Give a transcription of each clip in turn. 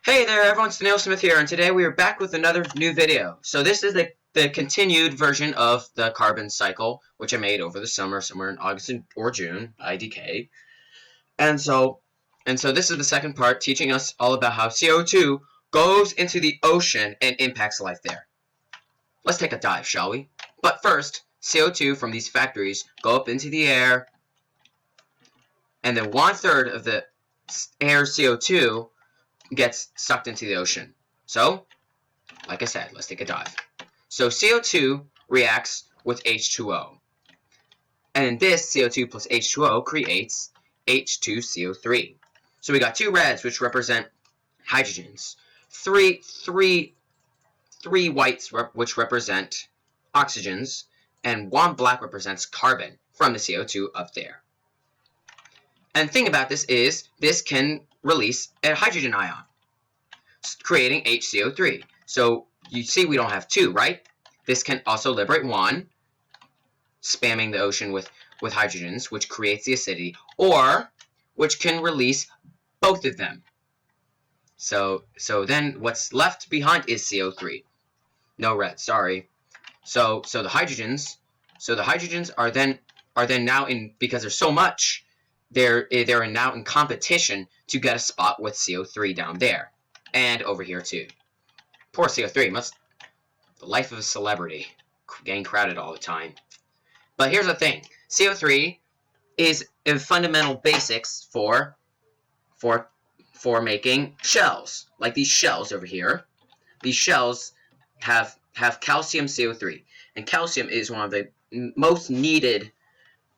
Hey there everyone, it's Neil Smith here, and today we are back with another new video. So this is the continued version of the carbon cycle, which I made over the summer, somewhere in August or June, IDK. And so this is the second part, teaching us all about how CO2 goes into the ocean and impacts life there. Let's take a dive, shall we? But first, CO2 from these factories go up into the air, and then 1/3 of the air's CO2 gets sucked into the ocean. So, like I said, let's take a dive. So CO2 reacts with H2O. And this CO2 plus H2O creates H2CO3. So we got two reds, which represent hydrogens, three whites, which represent oxygens, and one black represents carbon from the CO2 up there. And the thing about this is, this can release a hydrogen ion, creating HCO3. So you see we don't have two, right? This can also liberate one, spamming the ocean with hydrogens, which creates the acidity, or which can release both of them. So then what's left behind is CO3. No red, sorry. So the hydrogens are then now in, because there's so much, they're now in competition to get a spot with CO3 down there. And over here too. Poor CO3, the life of a celebrity, getting crowded all the time. But here's the thing: CO3 is a fundamental basics for making shells, like these shells over here. These shells have calcium CO3, and calcium is one of the most needed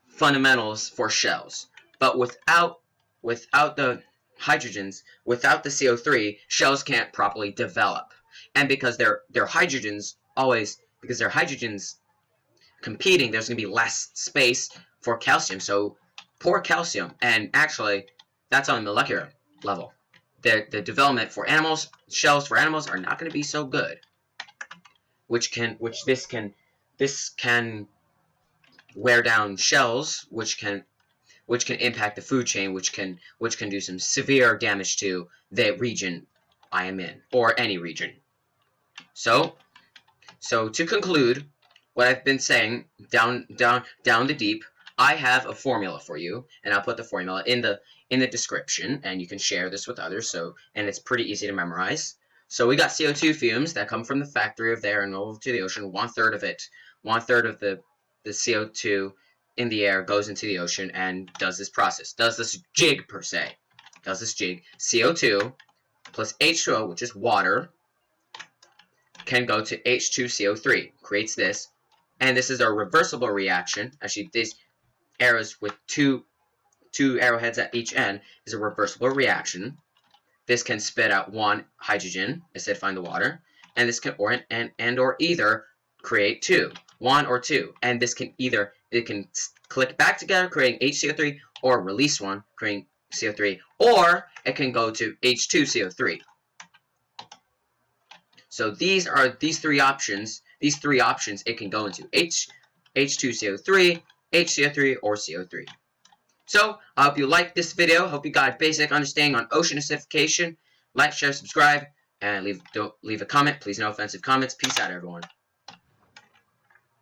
fundamentals for shells. But without the hydrogens, without the CO3, shells can't properly develop. And because they're hydrogens competing, there's going to be less space for calcium. So poor calcium, and actually that's on a molecular level. The development for animals, shells for animals, are not going to be so good. This can wear down shells, which can impact the food chain, which can do some severe damage to the region I am in, or any region. So to conclude what I've been saying down the deep, I have a formula for you, and I'll put the formula in the description, and you can share this with others. And it's pretty easy to memorize. So we got CO2 fumes that come from the factory of there and over to the ocean. 1/3 of it, 1/3 of the CO2 in the air goes into the ocean and does this process, does this jig per se, does this jig. CO2 plus H2O, which is water, can go to H2CO3, creates this, and this is a reversible reaction. Actually, these arrows with two arrowheads at each end is a reversible reaction. This can spit out one hydrogen, acidifying the water, and this can or either create one or two, and this can click back together, creating HCO3, or release one, creating CO3, or it can go to H2CO3. So these three options. It can go into H2CO3, HCO3, or CO3. So I hope you liked this video. Hope you got a basic understanding on ocean acidification. Like, share, subscribe, and leave a comment. Please, no offensive comments. Peace out, everyone.